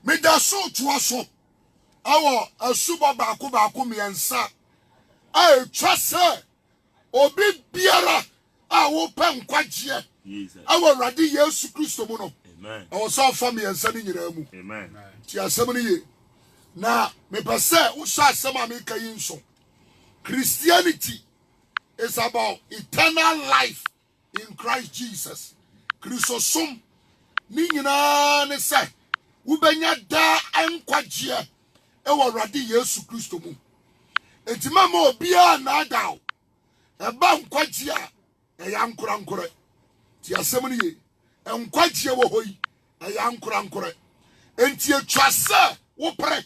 Me da so to aso. Awo asuba baako miensa. A trust obi biara a wo pe nkwagye. Awo Awurade Yesu Kristo mu no. Amen. Awo so fa miensa ni nyina mu. Amen. Ti asem ni ye. Na me pese wo sha asem a me kayi nso. Christianity is about eternal life in Christ Jesus. Christosum ni nyina ne se wo benya da enkwagye e wo Awurade Yesu Kristo mu. Enti mama obi a na adaw e ba nkwagye a e ya nkora ti asem ni ye enkwagye wo hoyi e ya nkora enti etwa se wo pre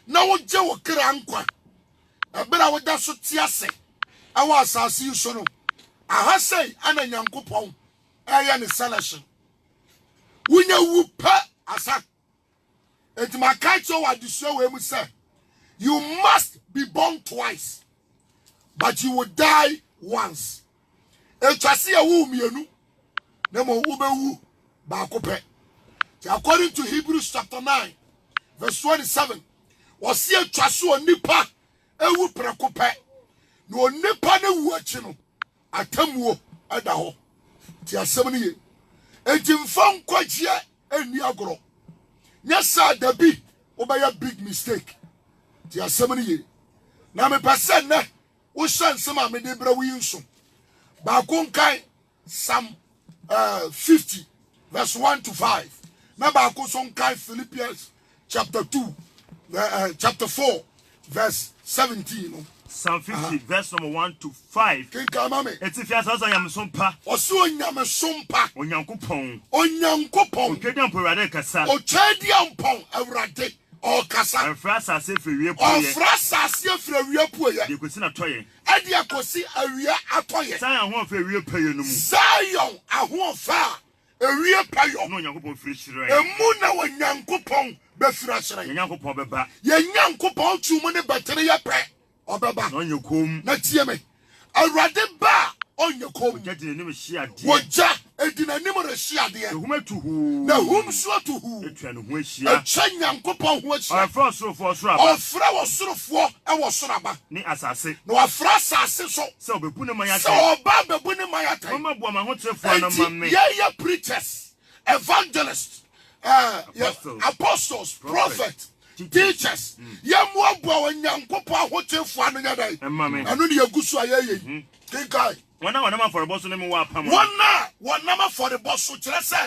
na wo je wo kra nkwa e bra wo da so ti ase awa asase yi so no aha sei ana Nyankopon eye ne selection wunya wu pa asa enti makacho wa disho we mu say you must be born twice but you will die once. Etwase ya wu mienu na mo wu bewu ba kope. According to Hebrews chapter 9 verse 27, wasi etwase onipa ewu prekope na onipa na wu achi no atamuo eda ho. Ti asem ne ye. Enti mfa nkwagye eni agoro. Nyesa dabi obaya big mistake. Ti asem ne ye. Na me pese ne wo hye nsem a me de bra wi nso. Ba konkai Psalm 50 verse 1 to 5. Na ba ko son kai Philippians chapter 4 verse 17. Psalm 50 verse number 1 to 5. Kinka mame. Eti fi asa yamsompa. Oso onyamesompa. Onyankopon. Onyankopon. Awurade kasa. Ochadi ampon Awurade o kasa. Afrasa se frewie poye. Afrasa se frewie poye. De kosi na toye. Edi akosi awia atoye. Zion ho frewie paye no mu. Zion aho fa ewie payo. No Onyankopon firi shire. Emu na Onyankopon be fira shire. Onyankopon beba. Ye Nyankopon tumu ne betere ye pe. Obeba. No nyekom. Na tie me. Awurade ba onyekom. Oja nim hia de. Woja edina nim re hia de. Ehuma tuhu. Na hum so tuhu. Etwa no ho hia. Etwa Nyankopon ho hia. Afra sorofo aba. Ofra wo sorofo e wo soraba. Ni asase. Na afra asase so. Se obebu ne mayata. Se oba bebu ne mayata. Mama bu ama ho trefo na mamme. Ye preachers, evangelists, apostles, prophets, teachers. Ye mo abo Nyankopon ho trefo anu nyadai. Anu ne yagusu ayeye. Kinkai. Wana for the boss no me wa pam. Wana for the boss so kire se.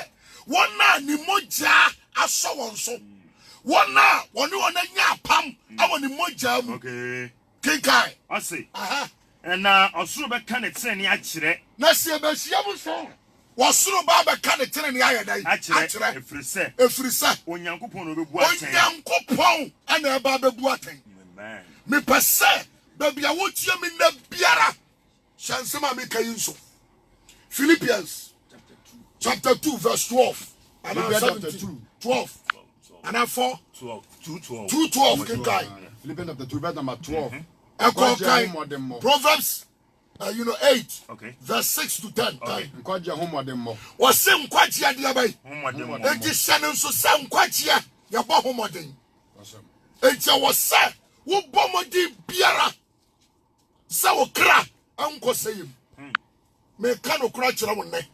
Wana ni moja aso won so. Wana nya pam awo ni moja mu. Okay. Kinkai. I see. Aha. And osuro be kan etse ni akire. Na se be hia mu so. Wasuro ba be kan etse ni ayedai. Akire. Efrise. Onyankopon no be bu aten. Onyankopon ana ba be bu aten. Amen. Me pese be bia wo tie me na biara. Shansema me kayinso. Philippians chapter 2 verse 12. And chapter 2 12. And 4 12 2:12 kinkai. Philippians chapter 2 verse number 12. Proverbs 8 okay. verse 6 to 10. Nkwaje homodemmo. Wose nkwaje ade abai. Homodemmo. Enti sene nso se nkwaje ya bo homoden. Enti wose wo bomodi biara. Se wo kra anko sayim. Me ka no kra kira wonne.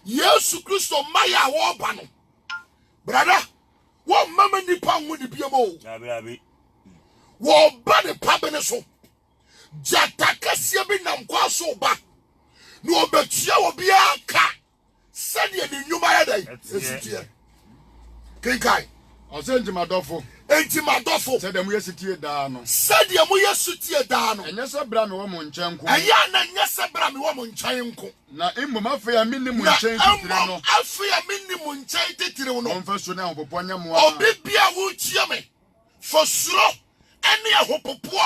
Yesu Kristo maya wo ba no. Brother, wo mama nipa ngoni biamo. Abi. Wo ba de pabene so. Jata kasia bi nam kwa so ba. No obetia obi aka. Sade ni nyuma ya dai. Esitie. Kinkai. Osenji madofo. Enti madofo. Sade mu yesitie da no. Sade mu yesutie da no. Enyese bra me wo mo nchen ko. Aya na nyese bra me wo mo nchen ko. Na immo mafe ya minni mu nchen titire no. Afi ya minni mu nchen titire no. Onfa so na hopopo nyamo. Obi bia wo tie me. Fosuro ene ahopopo.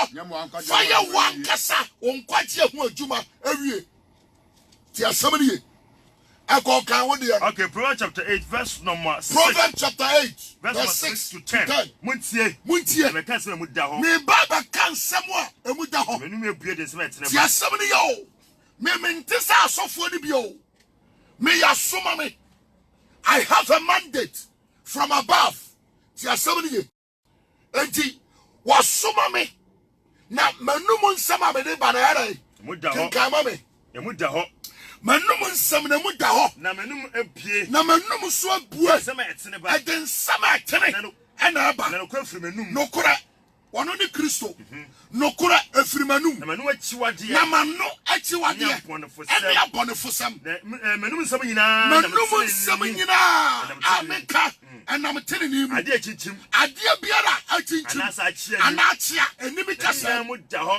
Fire wankasa onkwaje hu adwuma awie. Ti asɛm Okay, Proverbs chapter 8 verse number 6. Proverbs chapter 8 verse 6 to 10. Muntie. Me kan se mu da ho. Me baba kan sɛm a emu da ho. Me nu me bue de se metre. Ti asɛm ne yo. Me ntisa asofo ni bio. Me ya soma me. I have a mandate from above ti asɛm no ye enti wasoma me na manum nsɛm a mede ba na yɛrɛ kenkan ma me emu da hɔ manum nsɛm na mu da hɔ na manum apie na manum so abue nsɛm a ɛtene ba ɛde nsɛm a ɛtene ɛna ɛba na nokora firi manum nokora wɔno ne kristo nokora afiri manum na manum akyiwadeɛ na mano akyiwadeɛ ɛne abɔnefosɛm manum nsɛm nyinaa manum nsɛm nyinaa a meka ɛnam tenene mu adeɛ kyinkyim adeɛ biara akyinkyim anakyea anim kasa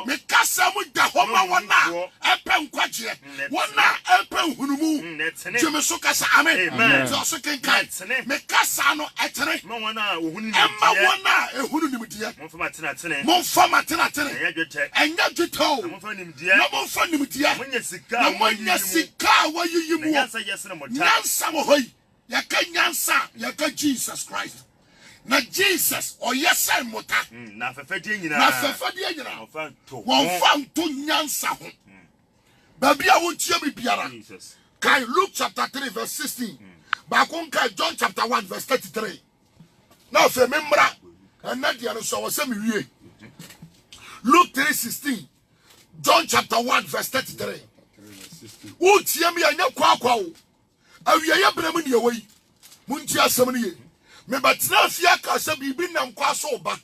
mekasa mu da hɔ ma wɔn a ɛpɛ nkwagyeɛ wɔn a ɛpɛ nhunumu gyeme so kasa amen sɛ ɔso kenkan mekasa no ɛtene ɛma wɔn a ɛhunu nimdeɛ momfa matenatene ɛnyɛ dwetɛ o na momfa nimdeɛ na monyɛ sika a wɔyiyi mu wɔ nyansa wɔ hɔ yi yɛka nyansa yɛka Jesus Christ na Jesus ɔyɛ sɛ mmota na afɛfɛdeɛ nyinaa wɔmfa nto nyansa ho baabi a wontie me biara kan Luke chapter 3 verse 16 baako nka John chapter 1 verse 33 na afei me mmra ɛnɛ deɛ no so wɔ sɛ mewie Luke 3:16 John chapter 1 verse 33 wotie me ɛnyɛ kwakwa o awieyɛ brɛ mu ne ɛwɔ yi muntie asɛm no ye mebatena afie aka sɛ biribi nam kwa so ba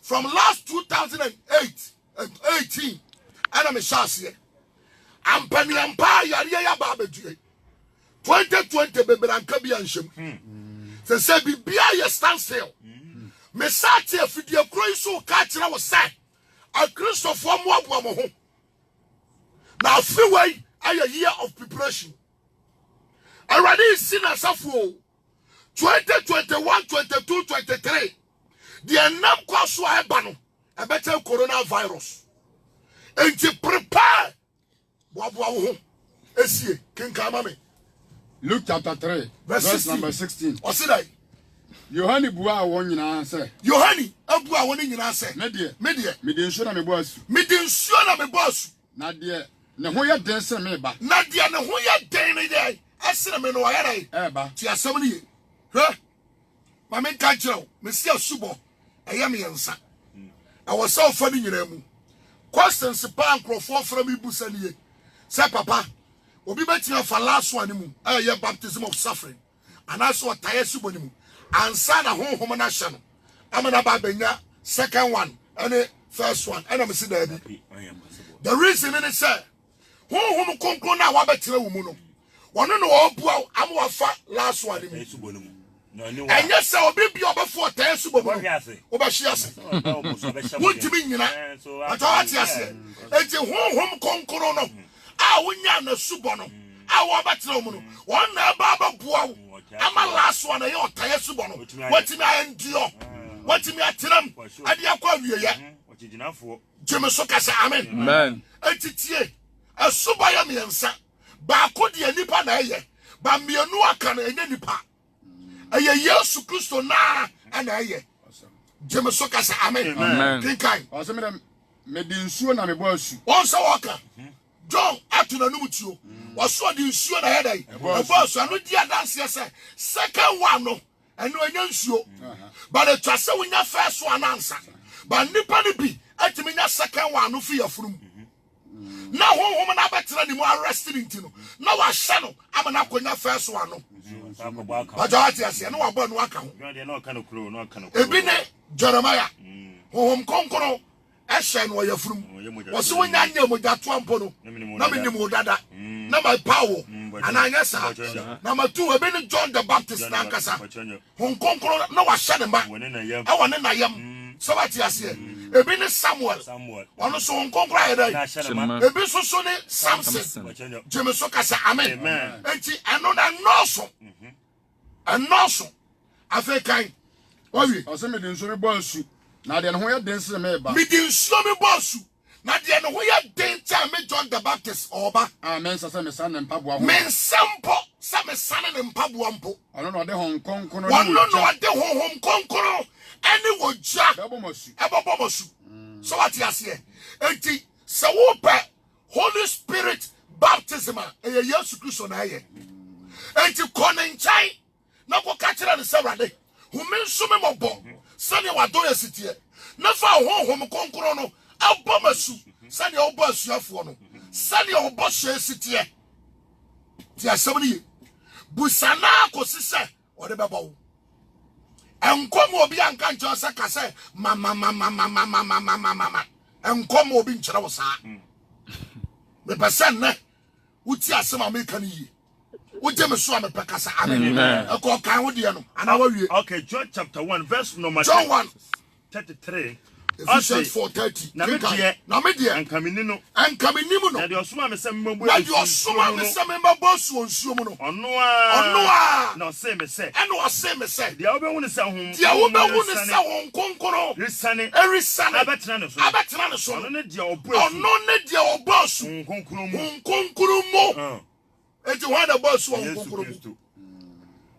from last 2008 and 18 ana me hyɛ aseɛ ampaniampa yareɛ yɛ aba abɛdue 2020 beberanka bi anhyɛm sɛ bibia yɛ stand still me sa te afidie kuro yi so ka kyerɛ wo sɛ akristofoɔ mmoaboa mo ho na afi wei ayɛ year of preparation already seen as a fool 2021 22 23 the enam kwaso a eba no a better coronavirus and to prepare boaboa wo ho esie kenka ma me Luke chapter 3 verse number 16 o se dai Yohane bua won nyina se Yohane abua won nyina se me de me de nsuo na me boasu na de ne ho yɛ den se me ba na de ne ho yɛ den ne de asere me no wayare ba ti asɛm ne ye hwɛ ma me ka kyerɛw me sia subo ɛyɛ me yansa ɛwɔ sɛ ofa ne nyina mu questions pa nkrofo fra me bu sɛ ne ye sɛ papa obi betia fa last one mu ɛyɛ baptism of suffering anaso ɔtaye subo ne mu ansa na honhom na hye no amana ba benya second one and first one and I'm see that the reason is say honhom konkro na wa betere wo mu no wono no obua am wa fa last one mu and yes obi bi obefo ɔtaye subo mu obɛhye ase wontimi nyina atawati ase enti honhom konkro no a wonya na subo no a wa betere wo mu no won na ba bua wo ama last one ayo taye subo no watimi ayendio watimi atiram ade akwa wieye gyeme so kasa amen etitie asubo ya miensa ba ko de nipa na eye ba mienu aka na enye nipa eye Yesu Kristo na ana eye gyeme so kasa amen kinkai o se me de nsuo na me boasu on se waka John atuna numutio waso de nsuo na yedai eboasu anu di adanse se second one no enu enya nsuo but the twase wonya first one answer but nipa ne bi atimi nya second one no fi yafurum na honhom na betra ni mu arrested ntino na wa hye no ama na konya first one no bajawati ase no wa bo no aka ho ebi ne Jeremiah honhom konkoro ɛhyɛ no yafurum wɔso wonya nya mogya to ampo no na menim wo dada na my power ananya sa na matu ebe ne John the Baptist na nkasa hon konkro na wa hyɛ ne ma ɛwɔ ne nayam so wati ase ebi ne Samuel ɔno so hon konkro ayɛ ebi so ne Samson gyeme so kasa amen enti ɛno na nɔɔso afekan owi ɔsɛ me de nsuo me boasu na de ne ho yɛ den se me ba me de nsuo me boasu na de ne ho yɛ den ta me John the Baptist oba amen sasa me san ne mpaboa ho me sampo sa me san ne mpaboa mpo ɔno na ɔde hon konkono ɔno na ɔde honhom konkono ɛne wogya ɛbɔbɔmasu so wate ase enti sɛ wo pɛ Holy Spirit baptism a ɛyɛ Yesu Kristo na ɛyɛ enti kɔ ne nkyɛn na ko ka kyerɛ ne sɛ Awurade hume nso me mobo sane wado yesitie na fa honhom konkro no abomasu sane obo asuafo no sane obo hye ti asem ni busana kosise ode bebo enkom obi anka nche se ka se mama enkom obi nchira wo saa me pese ne uti asem America ni uje me so me pekasa amen ko kan wo de no ana wa wie. Okay, John chapter 1 verse number John 1:33. Ephesians 4:30. Na me die ankamini no no na de osuma me se mmabo na de osuma me se mmabo su onsuo mu no ono a na se me se eno ose me se dia obehu ne se hom dia obehu ne se hom konkoro risane abetena ne so ono ne dia obo su konkoro mu eti ho da bo su konkoro mu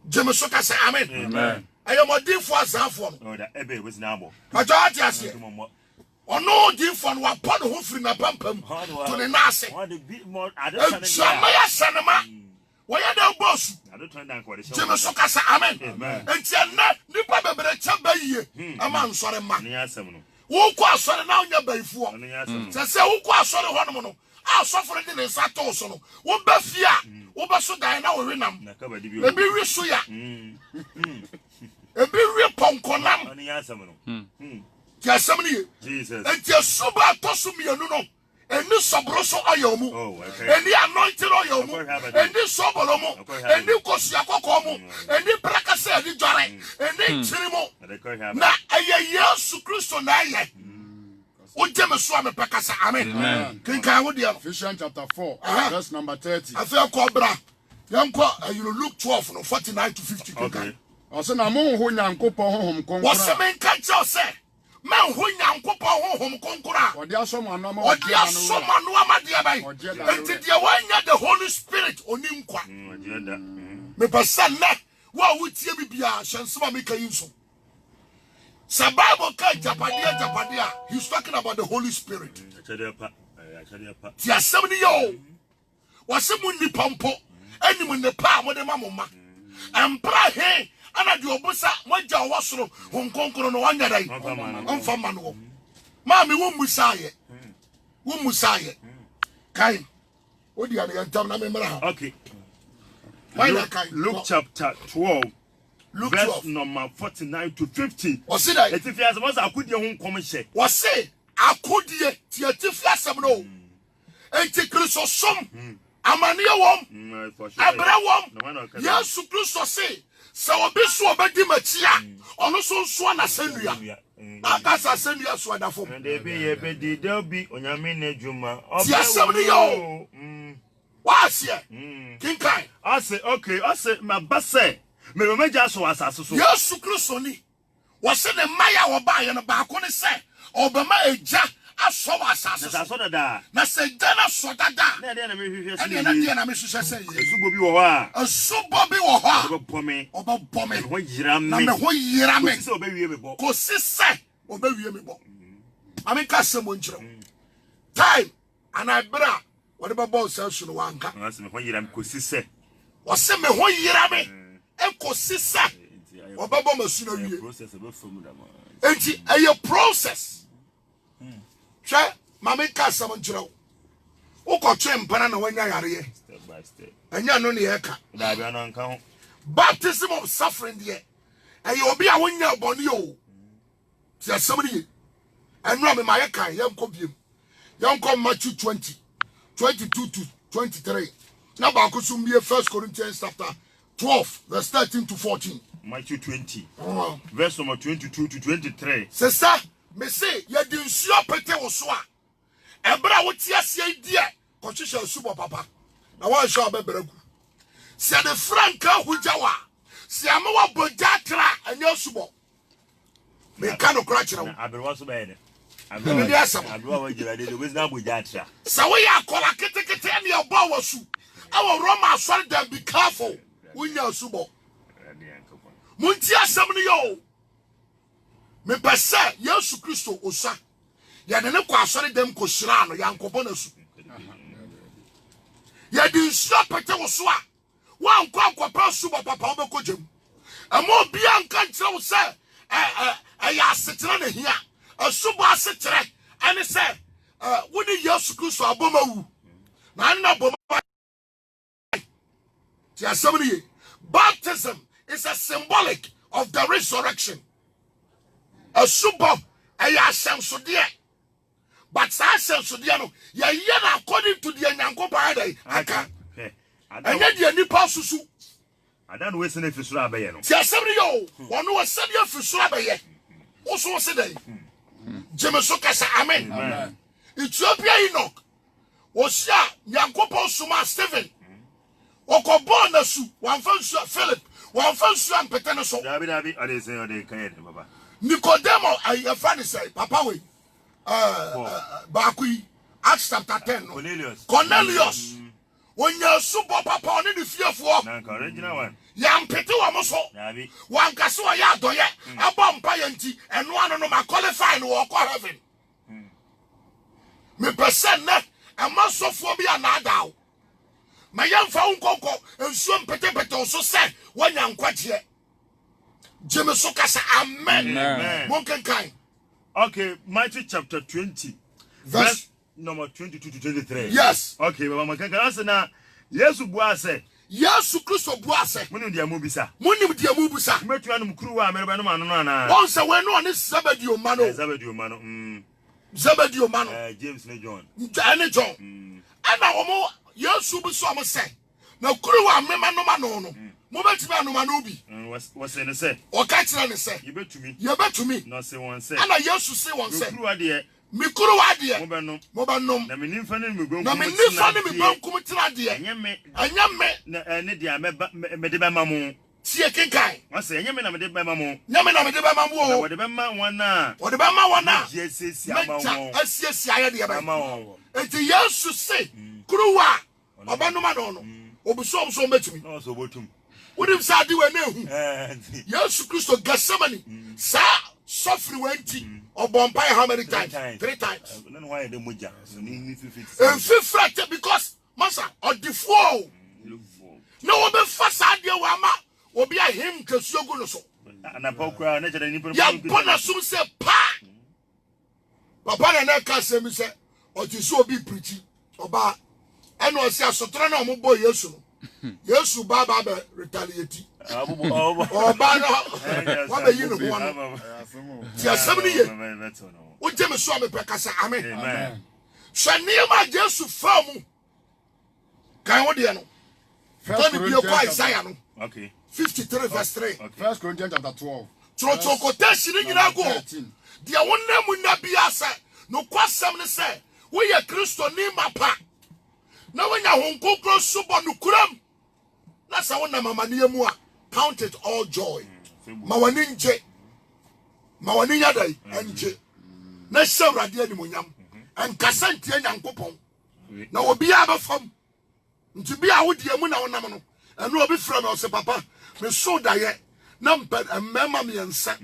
jeme so ka se amen ayomodifo azafo no da ebe was na abo majority ase ono difo no apod ho firi na pampam to ne nase chamaya sanema waya da boss jeme so ka se amen enti na nipa bebere cha bayiye ama nsore ma ne asem no wo ko asore na onya bayifuo se wo ko asore ho no asofore de ne sato so no wo ba fia wo ba so dan na wo wenam ebi wi so ya ebi wi ponkonam ani asem no ti asem ni Jesus enti suba to so mienu no eni sobro so oyomu eni anointing oyomu eni sobolo mu eni kosia kokomu eni brakase eni jore eni chirimo na aye Yesu Kristo na aye uje me so me pekasa amen kinka wo dia Ephesians chapter 4 verse number 30. afia ko bra yanko you Luke 12 no 49 to 50 kinka ose na mo ho nyankopon honhom konkro wose men ka che se men ho nyankopon honhom konkro odi asomo anoma odi asomo anoma de bai enti de wanya the Holy Spirit oni nkwa me pesa na wa wutie bibia hyansema me kan so sa Bible ka japadia he's talking about the Holy Spirit ti asem ni yo wase mu nipa mpo anim ne pa mo de mamoma empra he ana de obusa moja wosoro honkonkoro no wanya dai onfa ma no ma me wo musaye kai odi ana yantam na me mra okay Luke chapter 12 verse number 49 to 50. What's it like? If you ask us, I could you home come share. What's say? I could ye tiatifia no. Enti Kristo som. Amania wom. Abra wom. Yesu Kristo say. Sa obi so obedi machia. Ono so so na senua. Akasa senua so adafo. Dey be ye be di there be onyame na dwuma. Obi yo. What's here? Kinkai. I say okay, I say my base. Me meja so asase so Yesu Kristo ni wo se ne maya wo ba ye no ba ko ne se obama eja aso wa asase so dada na se dana so dada na de na me hwehwe se na de na me hwehwe se esubo bi wo ho a esubo bi wo ho obopome ho yira me na me ho yira me ko se obawie me bo ko se obawie me bo ame ka se mo nkyerɛ time ana bra wo de babo se so no wanka na se me ho yira me ko se wo se me ho yira me eko sisa obabo masuna wie enti eye process hwe mama ka sam nkyerɛ wo ko twe mpana na wanya yare step by step anya no ne yeka da bia no nka ho baptism of suffering there eye obi a wonya bɔne o ti asɛm ne enu me ma yeka yanko biem yanko Matthew 20:22 to 23 na ba ko sum bie 1 Corinthians chapter 12 verse 13 to 14. Matthew 20 verse number 22 to 23. Sesa me say ye di nsuo pete wo so a ebra wo ti asie die ko hwehwe subo papa na wa hwe abeberagu se de franka hujawa se ama wa boja tra anya subo me ka no kra kire wo aberwa so be ne aberwa wa gira de we na boja tra sa we ya kola ketekete ne obo wasu awo Roma sorry them be careful unya subo munti asam ni yo me pese Yesu Kristo osa ya de ne kwa asori dem ko shira no ya nkobo na su ya di nsia pete wo so a wa nko akwa subo papa wo be ko jem amo bia nka nkyerɛ wo sɛ ɛyɛ asetere ne hia asubo asetere ɛne sɛ woni Yesu Kristo abomawu na na boma ti asɛm ne ye. Baptism is a symbolic of the resurrection. Asubo ɛyɛ ahyɛnsodeɛ, but saa ahyɛnsodeɛ no yɛyɛ no according to the Nyankopɔn aka ɛnyɛ deɛ nipa susu adan we se na fisura abɛyɛ no ti asɛm ne ye o ɔno wɔ sɛ deɛ fisura abɛyɛ wo so se dɛ gyeme so kasa amen. Ethiopia Enoch wosia Nyankopɔn soma Stephen okɔbɔ na su wɔmfa nsu Philip wɔmfa nsu ampete no so dabi ade se ode kan yɛ baba Nicodemo ayɛfa ne sɛ papa we baako yi Acts chapter 10 no Cornelius onya subo papa ɔne ne fiefoɔ na ka original one yampete wɔ mo so dabi wankase ɔyɛ adɔyɛ abɔ mpa yɛ nti ɛno ano no ma qualify no wɔkɔ heaven. Me pese na ama sofo bi anadaw ma yemfa unkoko ensuo mpetepete so se wanya nkwagye jeme so kasa amen. Monkenkan. Okay, Matthew chapter 20 verse number 22 to 23. Yes. Okay, baba monkenkan asena Yesu bua se Yesu Kristo bua se munim dia mubisa metu anum kuruwa amereba no ano ana won se we no ne Zebedeo mano James ne John and John and now Yesu bi so mo se na kuruwa mema no mano no mo betimi anoma no bi was say ne say o ka kire ne se ye betumi no say one say ana Yesu say one say kuruwa de mi kuruwa de mo benom na menim fa ne me gonkum na menim fa ne me bankum tira de anyame na ne dia me de ba ma mo tie kenkan was say anyame na me de ba ma mo nyame na me de ba ma mo o de ba ma wana Jesus asiesia ya de ba ma enti Yesu say kuruwa obanoma no obusom so betumi no so botum wonim sa de we na hu Yesu Kristo Gethsemane sa suffer wenti obompa how many times? 3 times. No why the moja so ni fifth because masa odifo no obe fasa de wa ma obi a him kesuogu no so na pa kura na jere ni ya bona sum se pa papa na ka se mi se otiso obi preach oba eno osi asotro na omo boy Yesu no Yesu baba be retaliate oba no wa be yin ho no ti asem ni ye o je me so me pekasa amen shani ma Yesu famu kan wo de no First Corinthians okay 53 verse 3 First Corinthians chapter 12 Trotro quotation ni nyina go dia wonna mu na bia se no kwasem ne se wo ye Kristo ni mapa na wanya honkokro subo no kuram na sa wonna mamane mu a count it all joy ma wani nje ma wani yadai anje na shawrade animonyam enkasa ntie Nyankopon na obi a befam nti bia wo die mu na wonam no eno obi fra me o se papa me so daye na mmema me yensa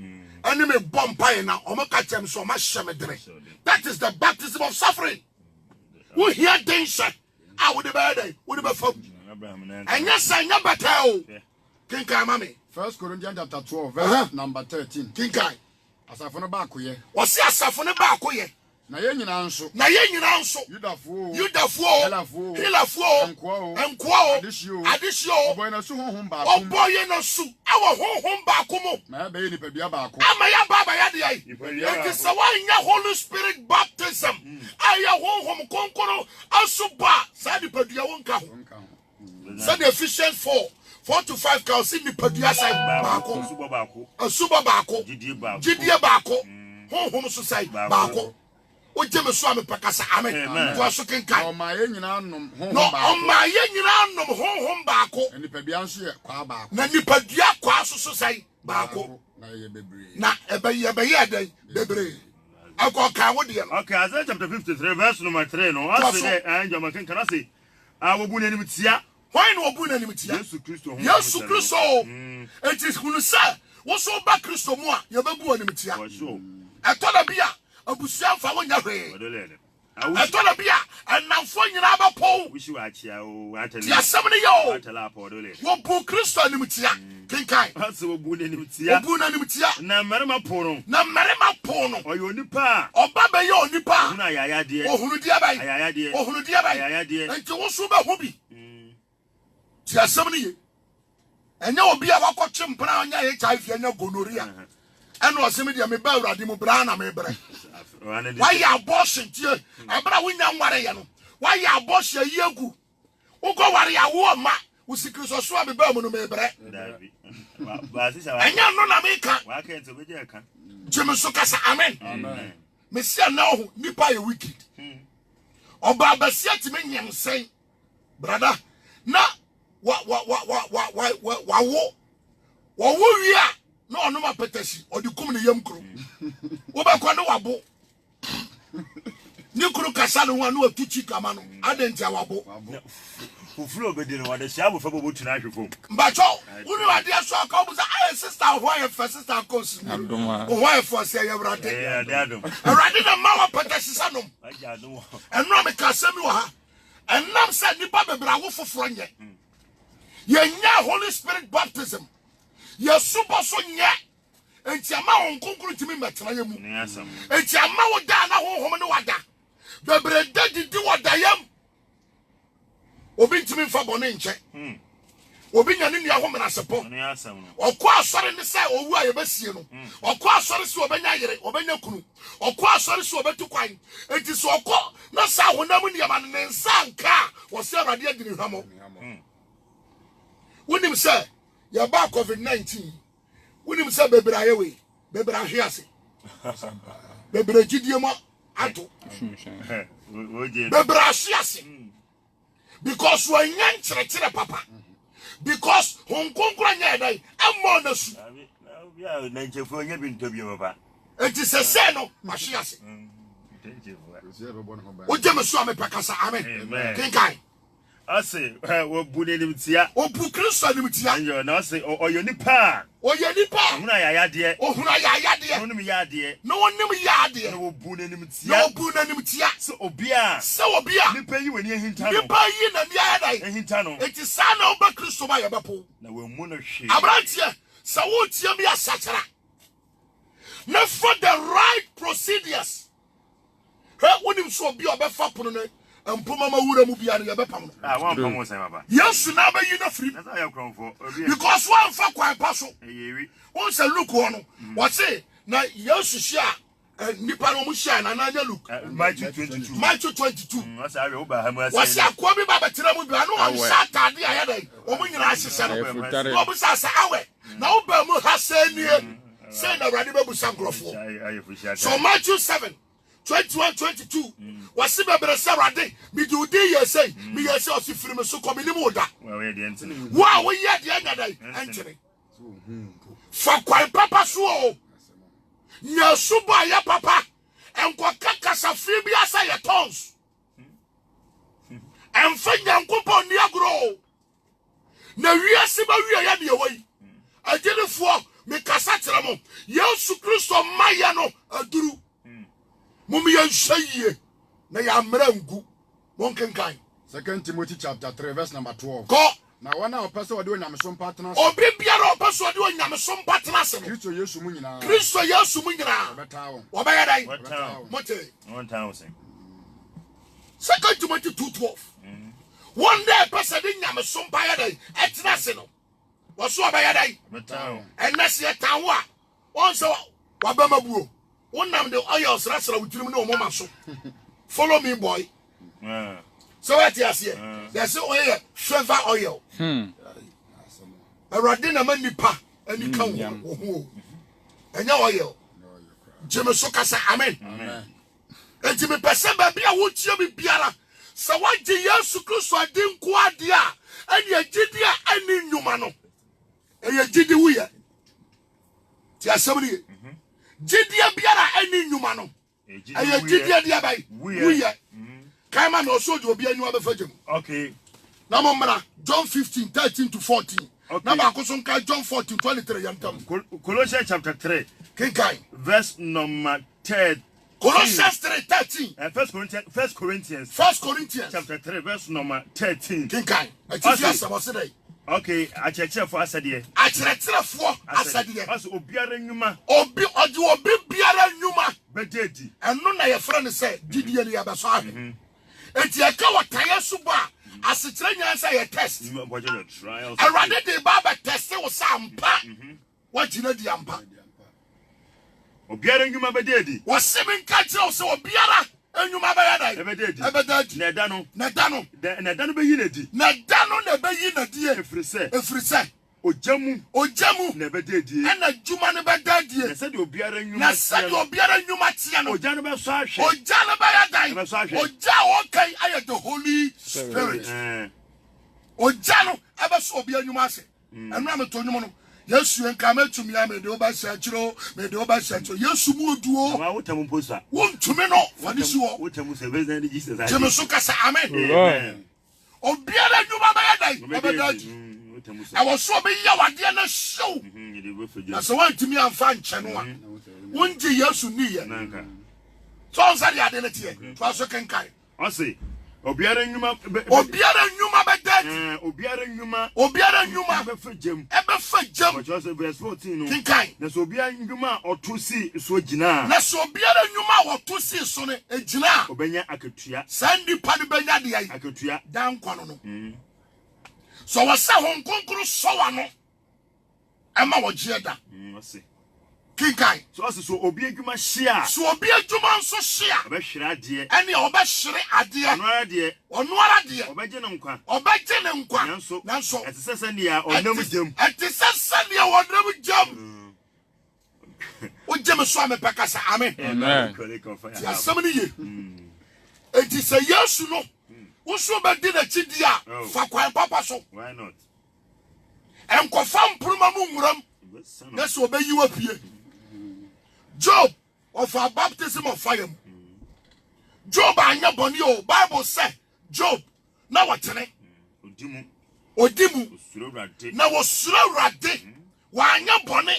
ene me bompa na o maka chem so ma hyemedere. That is the baptism of suffering. Wo hear danger a wo de be dey wo de be fam enya sanya batao kinka mame. First Corinthians chapter 12 verse number 13 kinka asafo no ba koye wo se asafo no ba koye na ye nyina nso Yudafo Hilafo enko adishio boy na su honhom ba ko boy na su awo honhom ba ko mo na be ni pebia ba ko ama ya baba ya de ai it is a Holy Spirit baptism aya honhom konkoro asuba sa di pedua wonka ho sa the Ephesians 4 to 5 ka si ni pedua sai ba ko asuba ba ko gidie ba ko honhom so sai ba ko o jeme so am pakasa amen to so kenkan o ma ye nyina nom honhom ba ko nipadua nso ye kwa ba ko na nipadua kwa so sai ba ko na ye bebre na ebe dey bebre akọ ka wo de no. Okay, Isaiah chapter 53 verse number 3 no ase dey anja makan kana say awobu na nim tia why no obu na nim tia Yesu Kristo it is hunu say wo so ba Kristo mu a ye bebu onim tia etola bia abusuan fa wonya hwe Etola bia anamfo nyina ba po. Wishi wa chia o atele. Ya semne yo. Atela podole. Wo bu Kristo animtia. Kinkai. Ase wo bu n'animtia. Wo bu n'animtia. Na mmarima po no. Na mmarima po no. Oyo nipa. Oba be yo nipa. Ohunu ayaya de. Ohunu dia bai. Ayaya de. Ohunu dia bai. Ayaya de. Enti wo so ba ho bi. Ti asɛm ye. Enya obi a wakɔkye mpra anya HIV anya gonorrhea. Ɛna ɔsɛm dia me ba awurade mu bra na me brɛ. Why ya abortion tie? Abra wonya nware ye no. Why ya abortion yegu? Ugo ware ya wo ma. Usikristo so abeba mu no me brɛ. Ba sisa wa. Enya no na me ka. Wa ka ento be je ka. Jemi so kasa amen. Amen. Me sia na ho nipa ye wicked. Oba basia ti me nyamsen. Brother, na wa wo wi a na ono ma petasi odi kum ne yam kro. Wo ba kwa no wabo. Ni kro kasa no wa no atuchi kama no. Adenti awabo. Fufuro obedi no wade sia bofa bobo tuna ahwefom. Mbacho, uni wade aso aka obuza sister who ya first sister cause. Adoma. Who ya for say Ewrade. Eh, adom. Ewrade na ma wa petasi sanom. Aja adom. Eno me kasa mi wa ha. Enam say nipa bebra wo foforo nye. Ye nya Holy Spirit baptism. Ye super so nye. Enti ama won konkuru timi metena ye mu. Ni asam. Enti ama wo da na honhom ne wada. Bebre dadi wada yam. Obi ntimi mfa bone nche. Obi nya ne nua homena sepo. Ni asam no. Okwa asore ne sai owu a ye basie no. Okwa asore se obenya yere, obenya kunu. Okwa asore se obetu kwan. Enti so okọ na sa honam niam ne nsa nka wo se Awurade adini hwamo. Wonim se ya ba COVID-19. Wonim se bebra ye we. Bebra hwe ase. Bebra gidie mo ato. Bebra hwe ase. Because we nyan chere papa. Because hon konkura nya dai ammo na su. Ya na nchefo nya bi ntobi papa. Enti se no mahwe ase. O jeme so amepakasa amen. Kinkai. Ase wo bu n'animtia. O bu Kristo animtia. Yo na ase oyo nipa. Oye nipa. Ohunu ayaya de. Ohunu ayaya de. Ohunu mi ya de. No onim ya de. Na wo bu n'animtia. No bu n'animtia. So obia. Nipa yi wani ehinta no. Nipa yi na mi ayadai. Ehinta no. Eti sa na oba Kristo ba ye bepo. Na wo mu no hwe. Abrantie, sa wo tie mi asachara. Na for the right procedures. He wonim so obi obefa pono ne. Mpoma ma wura mu bia ne ye bepam no. Ah, wan pam won sai baba. Yesu na ba yi na free. Na sa ya kronfo. Because one fa kwan pa so. Eyewi. Won say look no. What say na Yesu hia nipa no mu hia na na look. Matthew 22. Matthew 22. Wasa awe oba ha mu ase. Wasi akwa bi ba betena mu bia no on Saturday ayadai. O mu nyina ahyehyɛ no. O bu sa awe. Na oba mu ha say nie. Say na Awurade bebu sankrofo. So Matthew 7:21-22. Wasi bebere say Awurade mi di udi ye say mi ye say osifiri me so komi ni mu da. Wa we de ntini. Wa wo ye de anyadai enkyere. Fa kwan papa so o. Nya suba ya papa. Enko kaka fi bi asa ye tons. Emfa nyankopon ni agro. Na wiase ba wie ya de wai. Agenefo me kasa kyerɛ mo. Yesu Kristo maya no aduru. Mumi yanhye na ya mrangu. Monkenkan. 2 Timothy chapter 3 verse number 12. Ko Na wana opese ode onyamesom patena. obi biara opese ode onyamesom patena se no. Kristo Yesu mu nyina. Kristo Yesu mu nyina. Obeta wo. Obaya dai. Mote. Mote. 1000. 2 Timothy 2:12. One day person de nyamesom pa ya dai. Etena se no. Wo so obaya dai. Meta. Enese tan wo a. Won se wa ba mabuo. Wonam de oil srasra wutirim ne omoma so. Follow me boy. So what you see? There's oil, favor oil. Awurade na manipa ani kan wo. Enya oil. Jeme so kasa amen. Amen. Enti me pese ba bia wo tie me biara. Sa wagye Yesu Kristo adin ko ade a, ani agidi a ani nnwuma no. Eye gidi wuye. Ti asabri. Gidia biara ani nnwuma no. Eye gidia dia bai. Wuye. Kaima no sojo obi anyu abefagem. Okay. Na momra John 15:13-14. Okay. Na ba ko so nka John 14:23 yantam. Colossians chapter 3. Kinkai. Verse number 13. Colossians 3:13. 1 Corinthians chapter 3 verse number 13. Kinkai. Atifiasa mo say. Okay, akyerɛkyerɛfoɔ asɛdeɛ. Akyerɛkyerɛfoɔ asɛdeɛ. Ɔsɛ obiara nnwuma. Obi biara nnwuma. Bɛgye di. Ɛno na yɛfrɛ no sɛ didie ne yɛbɛsɔ ahwɛ. Enti ɛka wɔ tayɛ so ba asekyerɛ nyansa yɛ test. Awurade de ba bɛ test wo sa ampa. Wagyina di ampa. Obiara nnwuma bɛgye di. Wɔse me nka kyerɛ wo sɛ obiara nnwuma bɛyɛ dai. Ɛbɛda di. Na ɛda no. Na ɛda no. Na ɛda no bɛyi na di. Na ɛda no na ɛbɛyi na die. Ɛfiri sɛ. Ogya mu. Na ɛbɛda die. Ɛna dwuma no bɛda die. Na sɛdeɛ obiara nnwuma teɛ no. Ogya no bɛsɔ ahwɛ. Ogya no bɛyɛ dai. Ɛbɛsɔ ahwɛ. Ogya a wɔkai ayɛ the Holy Spirit. Ogya no ɛbɛsɔ obi nnwuma ase. Ɛno a meto nnwuma no. Yesu enka metumi ya me de obahyɛ kyerɛ Yesu mu oduo wa wotam posa wontumi no fani si wo wotam sɛ bɛzɛ ne Jesus jeme so kasa amen obiara dwuma bɛyɛ dai obɛdaji ɛwɔ so bɛyɛ wadeɛ na hyew na sɛ wantumi amfa nkyɛ no a wongye Yesu niye so ɔnsade ade ne teɛ fa so kenkae ɔse obiara nnwuma bɛdaji obiara nnwuma ɛbɛfa gyam Because verse 14 kinkai na so obiara nnwuma ɔto si so gyina na so obiara nnwuma wɔto si so ne gyina obɛnya akatua sandi pa ne bɛnya de ai akatua dan kwano no so wɔsɛ hon konkro sɔwa no ɛma wɔgye da ɔse kinkai so obi adwuma hyia so obi adwuma nso hyia ɔbɛhwere adeɛ ɛne ɔbɛhwere adeɛ ɔno ara deɛ ɔbɛgye ne nkwa nanso ɛte sɛ sɛnea ɔnam gyam ɛte sɛ sɛnea ɔnam gyam wogye me so a mepɛ kasa amen ti asɛm no ye enti sɛ Yesu no woso bɛdi n'akyi di a fa kwan papa so ɛnkɔfa mporoma mu nwuram na sɛ ɔbɛyi wa pie Job of a baptism of fire. Job anya boni o Bible say Job na watene odimu na wosuro rade wa anya boni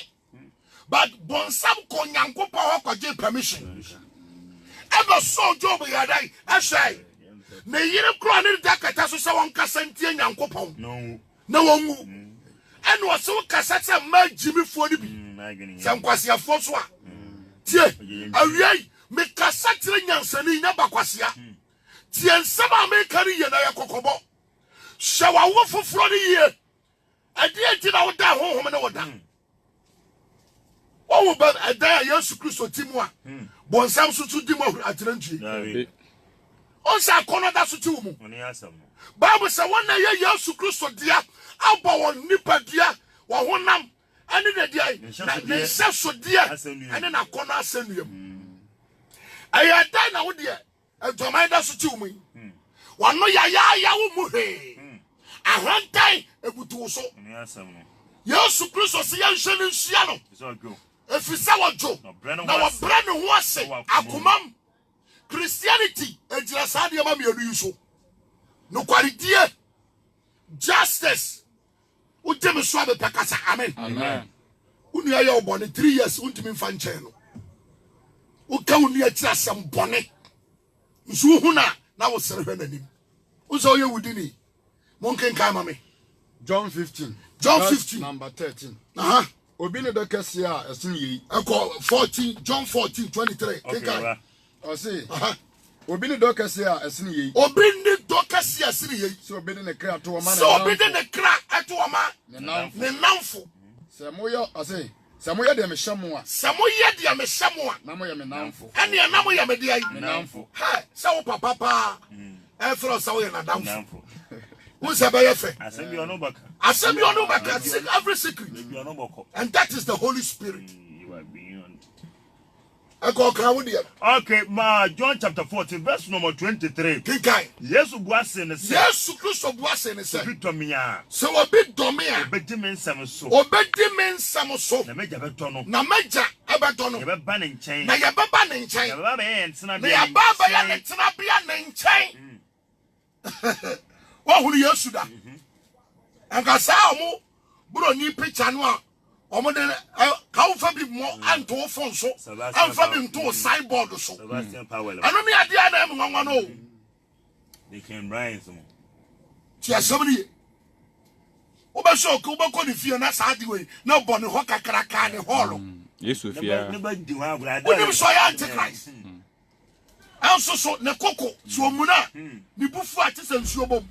but bonsam ko nyankopa ho kwaje permission ebe so Job yadai ahwai na yire kro ne dakata so se won kasantie nyankopon na wonwu ene wo se wo kasata ma jimifo ni bi se nkwasiafo so a tie awiai me kasatere nyansani nya bakwasia tie nsem a me kari ye na yakokobo hyewa wo foforo ni ye ade enti na wo da honhom ne wo da wo ba ada Yesu Kristo timu a bonsam so tu dimu atirantue on sa kono da so ti wo mu Bible say won na ye Yesu Kristo dia abo won nipa dia wo honam ane de dia ne se so dia ane na kono asanuam aya dai na wo dia adwaman da so ti wo mu wano ya wo mu he ahwantai ebutu so Yesu Kristo se ya nhwe ne nhia no efisa wojo na wo bra ne ho ase akomam Christianity ejira sa de ma mienu yi so no kwaridie justice ujeme so abe pakasa amen unu ya obone 3 years untimi mfa nchen no uka unu ya kira sam bone nso hu na wo sere hwe nanim uzo ye wudini monken kai mame John 15 number 13 obi ne dokase a esin yi eko 14 John 14:23 kenkai Osi obi ne dokase a esin yi obi ne dokase a esin yi so obi ne kra to ma na so obi ne kra ato ma ne namfo se moyo ase se moyo de me hyemo a na moyo me namfo ene na moyo me de ai me namfo ha se wo papa pa e fro se wo ye na namfo who say be yefe asemi ono baka every secret and that is the Holy Spirit you are beyond. Okay, John chapter 14, verse number 23. Kinkai. Yesu buase ne se. Yesu Kristo buase ne se. Bitomia. Se obi domia. Obedi mensam so. Na meja beto no. Na meja ebeto no. Ye beba ne nchen. Na ye beba ne nchen. Ye beba be ntena bia. Na ye baba ya ne tena bia ne nchen. Wa huru Yesu da. Anka sa omo bro ni picture no a Omode ka wo fa bi mo anto phone so anfa bi nto sideboard so Sebastian Powell. ano ne ade ana em nwanwa no They can rise some. ti asomni oba show ko ba ko ni fie na sa ade we na bo ne ho kakra ka ne holo Yesu fia. Never do have that. onim so ya antichrist also so ne koko so omuna ni bufu ati se nsuo bom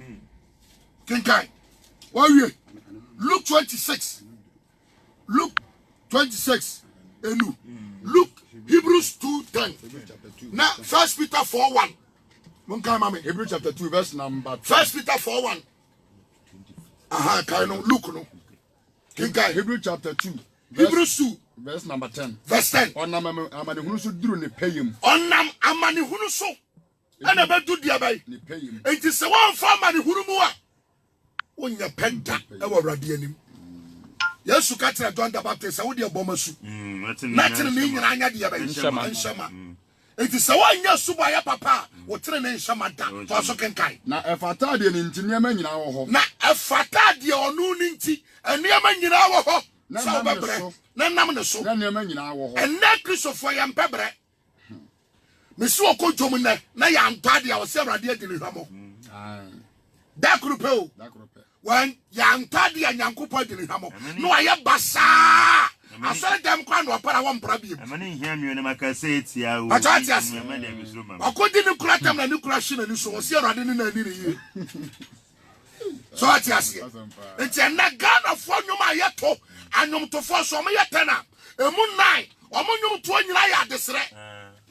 kinkai wa wie Luke 26 Luke 26 enu Luke Hebrews 2:10 na 1 Peter 4:1 monka mame Hebrews chapter 2 verse number 1 Peter 4:1 aha kai no Luke no kinkai Hebrews chapter 2 Hebrews 2 verse number 10. verse 10 Onam amanehunu so duru ne payem. onam amanehunu so ana bedu dia bai Ne payem. enti se won fa amanehunu mu a wonya penta e wo awrade anim Yesu ka tira John the Baptist wo dia bomasu na tire ne nyina anya dia bai nshama enti se wonya suba ya papa wo tire ne nshama da to so kenkai Na efata de ne ntinyama nyina wo ho. na efata de onu ni nti eniama nyina wo ho sa bebre na nam ne so Na nyama nyina wo ho. ena Christopher ya mpebre mesi okodwom ne na ya ntade a wo se awrade adini hwamo da krupe o Dakrope. wan ya ntade a nyankopo adini hwamo no aye basa asore dem kwa no opara wo mpra bi I'm going to hear me when I say it. Yeah, akodi ni kura tam na ni kura hye na ni so wo se awrade ni na ni ye so ati ase enti na Ghana fo nwom ayeto anyom to fo so mo yetena emu nine omo nwom to nyina ya desere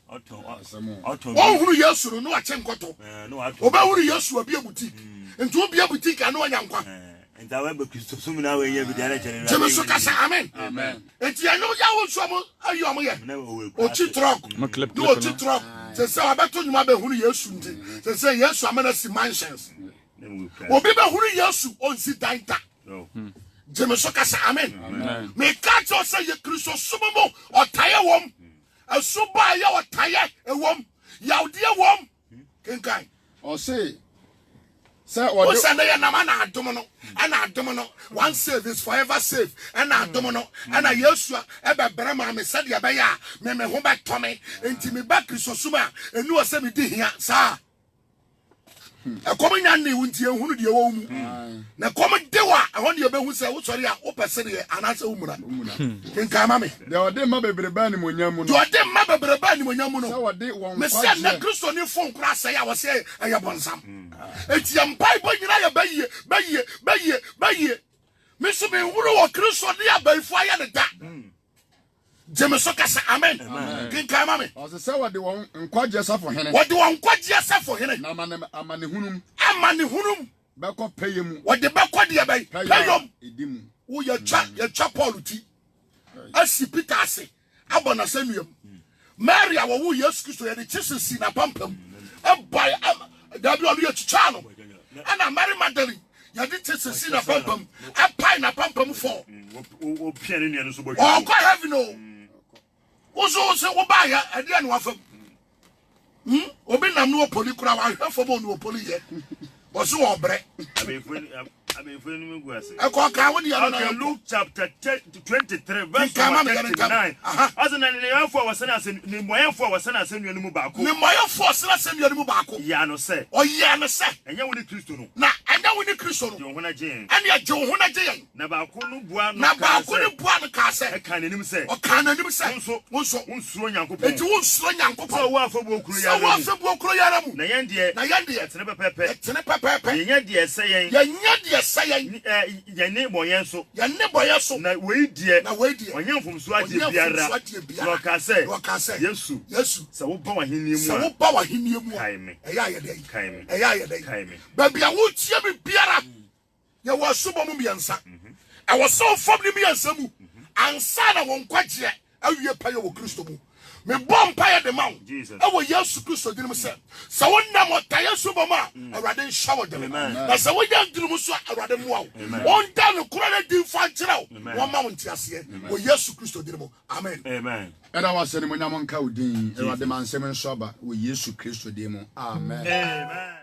o huru Yesu no ache nkoto oba huru Yesu abi abuti enti obi abuti ka no anya nkwa and I went to some now when you be there. jeme so kasa amen enti anyom ya wo so mo ayo mo ye o chi truck no o chi truck se abeto nyuma be huru Yesu nti se Yesu amana si mansions obi be huru Yesu on si daita jeme so kasa amen me ka cho say ye Kristo sumomo otaye wom asuba ya otaye ewom yawde wom kenkan O say o say na ya na adom no ana adom no one save is forever safe ana adom no ana Yesu ebebre ma me sade ya be ya me ho betome enti me ba Kristo suma enu o say me di hia sa ekomo nya ne wunti ehunu de wo mu na komo de wa ehon de behu se wo sori a wo pese de anase wo mura kenka ma me de ode ma bebre ba ni monyam no. de ode ma bebre ba ni monyam no Se wode won me se na Kristo ni fon kura se ya wo se aya bonsam eti am Bible nyina ya baye me so me wuro wo Kristo de abaifo aya ne da jeme so kasa amen kenka ma me o se wode won nkwaje safo hene. wode won kwaje safo hene Na amanehunum beko payem. wode beko de bai payom Edimu. wo ya cha Paul ti asi Peter ase abona sanuam Maria wo Yesu Kristo ya de chisisi na pampam abai dabi onu ya chicha no ana Mary Magdalene ya de chisisi na pampam apai na pampam for o piano ni so boy oh God heaven no wo so wo ba ya ade anu afam obi nam no poli kura wa hwefo bo no poli ye wo so wo bre Okay, Luke chapter 23 verse 39. As an animal for was an for was an assembly no bako. Ni moyo for assembly no bako. Ya no say. O ya no say. Enya woni Kristo no. Na enya woni Kristo no. Jo hona je. Enya jo hona je. Na bako no bua no. Na bako no bua no ka say. E kan anim say. O kan anim say. Wonso Nyankopon. Enti wonsuro Nyankopon. So wo afabu okuru ya. So wo afabu okuru ya mu. Na yen de. Tene pepepe. Tene pepepe. Yen de say yen. Yen de say yen. Yen ne boyen so. Yen ne boyen so. Na we die. Onye mfumso ade biara. So ka say. Yesu. Se wo ba wahenie mu. Se wo ba wahenie mu. Eya ye dey. Eya ye dey. Baby a wo tie bi biara. Ye wo sobo mu miensa. E wo so fam ni miensa mu. Ansa na won kwagye awie paye wo Kristo mu. Me bom paye de mawo. E wo Yesu Kristo dinim se. Se wo nam otaye sobo ma, awrade shower dem. Na se wo ya dinim so awrade mu awo. On dan kura na din fa kire wo. Wo ma won tiase. Wo Yesu Kristo dinim. Amen. Amen. Era wa se ni monyam nka odin. Awrade mansem nso aba wo Yesu Kristo dinim. Amen. Amen.